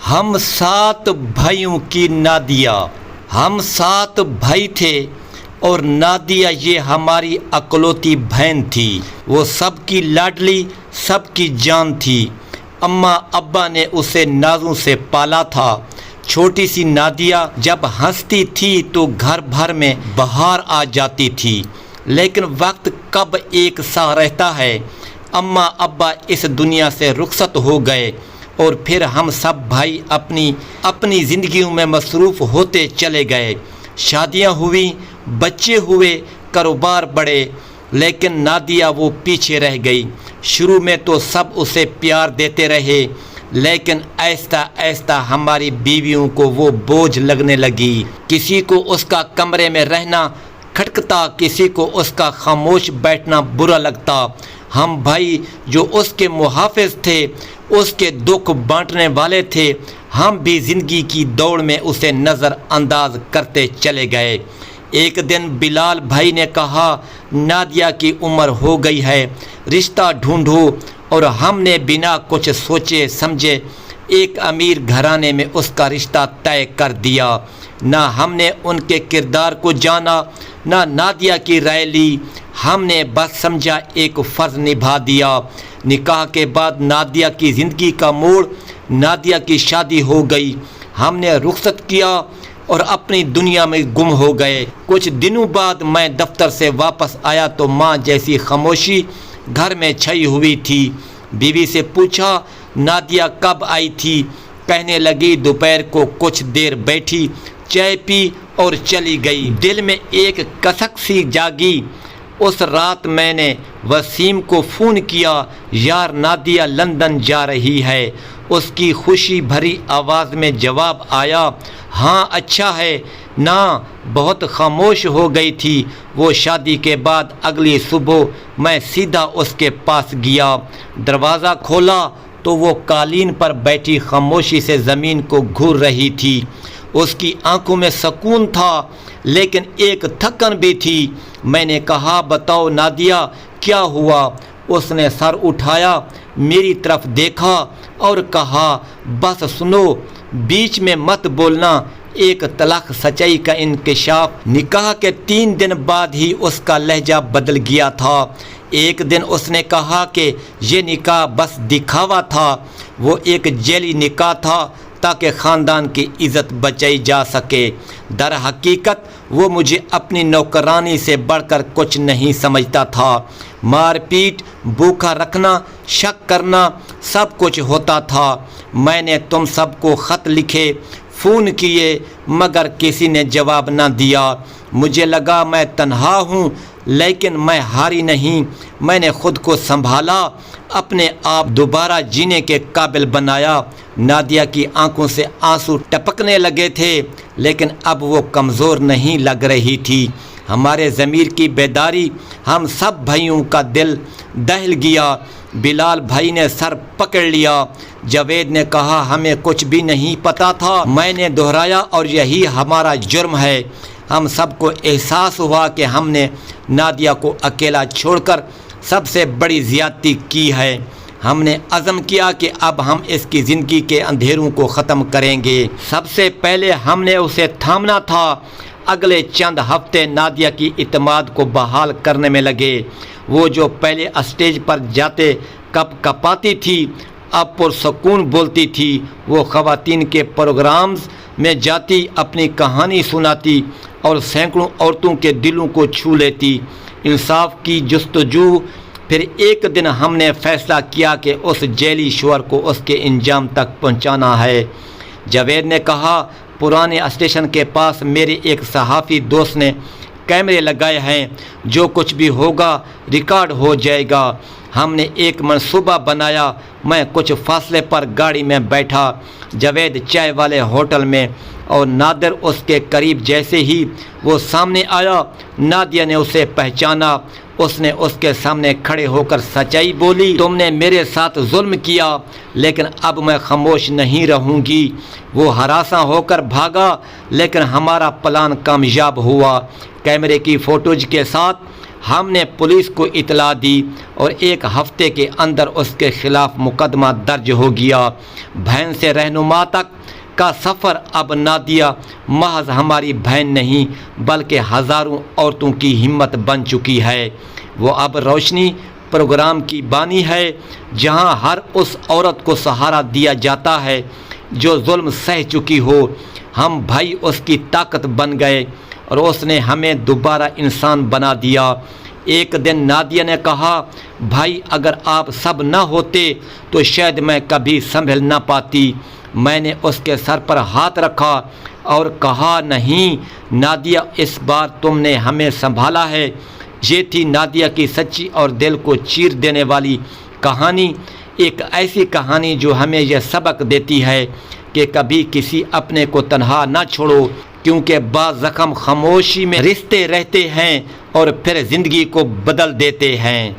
ہم 7 بھائیوں کی نادیہ، ہم 7 بھائی تھے اور نادیہ یہ ہماری اکلوتی بہن تھی۔ وہ سب کی لاڈلی، سب کی جان تھی۔ اماں ابا نے اسے نازوں سے پالا تھا۔ چھوٹی سی نادیہ جب ہنستی تھی تو گھر بھر میں بہار آ جاتی تھی، لیکن وقت کب ایک سا رہتا ہے۔ اماں ابا اس دنیا سے رخصت ہو گئے اور پھر ہم سب بھائی اپنی زندگیوں میں مصروف ہوتے چلے گئے۔ شادیاں ہوئیں، بچے ہوئے، کاروبار بڑھے، لیکن نادیہ وہ پیچھے رہ گئی۔ شروع میں تو سب اسے پیار دیتے رہے، لیکن آہستہ آہستہ ہماری بیویوں کو وہ بوجھ لگنے لگی۔ کسی کو اس کا کمرے میں رہنا کھٹکتا، کسی کو اس کا خاموش بیٹھنا برا لگتا۔ ہم بھائی جو اس کے محافظ تھے، اس کے دکھ بانٹنے والے تھے، ہم بھی زندگی کی دوڑ میں اسے نظر انداز کرتے چلے گئے۔ ایک دن بلال بھائی نے کہا، نادیہ کی عمر ہو گئی ہے، رشتہ ڈھونڈو، اور ہم نے بنا کچھ سوچے سمجھے ایک امیر گھرانے میں اس کا رشتہ طے کر دیا۔ نہ ہم نے ان کے کردار کو جانا، نہ نادیہ کی رائے لی، ہم نے بس سمجھا ایک فرض نبھا دیا۔ نکاح کے بعد نادیہ کی زندگی کا موڑ، نادیہ کی شادی ہو گئی، ہم نے رخصت کیا اور اپنی دنیا میں گم ہو گئے۔ کچھ دنوں بعد میں دفتر سے واپس آیا تو ماں جیسی خاموشی گھر میں چھائی ہوئی تھی۔ بیوی سے پوچھا، نادیہ کب آئی تھی؟ کہنے لگی، دوپہر کو کچھ دیر بیٹھی، چائے پی اور چلی گئی۔ دل میں ایک کسک سی جاگی۔ اس رات میں نے وسیم کو فون کیا، یار نادیہ لندن جا رہی ہے۔ اس کی خوشی بھری آواز میں جواب آیا، ہاں اچھا ہے نا۔ بہت خاموش ہو گئی تھی وہ۔ شادی کے بعد اگلی صبح میں سیدھا اس کے پاس گیا۔ دروازہ کھولا تو وہ قالین پر بیٹھی خاموشی سے زمین کو گھور رہی تھی۔ اس کی آنکھوں میں سکون تھا، لیکن ایک تھکن بھی تھی۔ میں نے کہا، بتاؤ نادیہ کیا ہوا؟ اس نے سر اٹھایا، میری طرف دیکھا اور کہا، بس سنو، بیچ میں مت بولنا۔ ایک تلخ سچائی کا انکشاف۔ نکاح کے 3 دن بعد ہی اس کا لہجہ بدل گیا تھا۔ ایک دن اس نے کہا کہ یہ نکاح بس دکھاوا تھا، وہ ایک جعلی نکاح تھا تاکہ خاندان کی عزت بچائی جا سکے۔ در حقیقت وہ مجھے اپنی نوکرانی سے بڑھ کر کچھ نہیں سمجھتا تھا۔ مار پیٹ، بھوکا رکھنا، شک کرنا، سب کچھ ہوتا تھا۔ میں نے تم سب کو خط لکھے، فون کیے، مگر کسی نے جواب نہ دیا۔ مجھے لگا میں تنہا ہوں، لیکن میں ہاری نہیں۔ میں نے خود کو سنبھالا، اپنے آپ دوبارہ جینے کے قابل بنایا۔ نادیہ کی آنکھوں سے آنسو ٹپکنے لگے تھے، لیکن اب وہ کمزور نہیں لگ رہی تھی۔ ہمارے ضمیر کی بیداری، ہم سب بھائیوں کا دل دہل گیا۔ بلال بھائی نے سر پکڑ لیا۔ جاوید نے کہا، ہمیں کچھ بھی نہیں پتا تھا۔ میں نے دہرایا، اور یہی ہمارا جرم ہے۔ ہم سب کو احساس ہوا کہ ہم نے نادیہ کو اکیلا چھوڑ کر سب سے بڑی زیادتی کی ہے۔ ہم نے عزم کیا کہ اب ہم اس کی زندگی کے اندھیروں کو ختم کریں گے۔ سب سے پہلے ہم نے اسے تھامنا تھا۔ اگلے چند ہفتے نادیہ کی اعتماد کو بحال کرنے میں لگے۔ وہ جو پہلے اسٹیج پر جاتے کپ کپاتی تھی، اب پرسکون بولتی تھی۔ وہ خواتین کے پروگرامز میں جاتی، اپنی کہانی سناتی اور سینکڑوں عورتوں کے دلوں کو چھو لیتی۔ انصاف کی جستجو۔ پھر ایک دن ہم نے فیصلہ کیا کہ اس جعلی شوہر کو اس کے انجام تک پہنچانا ہے۔ جاوید نے کہا، پرانے اسٹیشن کے پاس میرے ایک صحافی دوست نے کیمرے لگائے ہیں، جو کچھ بھی ہوگا ریکارڈ ہو جائے گا۔ ہم نے ایک منصوبہ بنایا۔ میں کچھ فاصلے پر گاڑی میں بیٹھا، جاوید چائے والے ہوٹل میں، اور نادر اس کے قریب۔ جیسے ہی وہ سامنے آیا، نادیہ نے اسے پہچانا۔ اس نے اس کے سامنے کھڑے ہو کر سچائی بولی، تم نے میرے ساتھ ظلم کیا، لیکن اب میں خاموش نہیں رہوں گی۔ وہ ہراساں ہو کر بھاگا، لیکن ہمارا پلان کامیاب ہوا۔ کیمرے کی فوٹوج کے ساتھ ہم نے پولیس کو اطلاع دی، اور 1 ہفتے کے اندر اس کے خلاف مقدمہ درج ہو گیا۔ بہن سے رہنما تک کا سفر اب نادیہ محض ہماری بہن نہیں بلکہ ہزاروں عورتوں کی ہمت بن چکی ہے۔ وہ اب روشنی پروگرام کی بانی ہے، جہاں ہر اس عورت کو سہارا دیا جاتا ہے جو ظلم سہ چکی ہو۔ ہم بھائی اس کی طاقت بن گئے اور اس نے ہمیں دوبارہ انسان بنا دیا۔ ایک دن نادیہ نے کہا، بھائی اگر آپ سب نہ ہوتے تو شاید میں کبھی سنبھل نہ پاتی۔ میں نے اس کے سر پر ہاتھ رکھا اور کہا، نہیں نادیہ، اس بار تم نے ہمیں سنبھالا ہے۔ یہ تھی نادیہ کی سچی اور دل کو چیر دینے والی کہانی، ایک ایسی کہانی جو ہمیں یہ سبق دیتی ہے کہ کبھی کسی اپنے کو تنہا نہ چھوڑو، کیونکہ بعض زخم خاموشی میں رشتے رہتے ہیں اور پھر زندگی کو بدل دیتے ہیں۔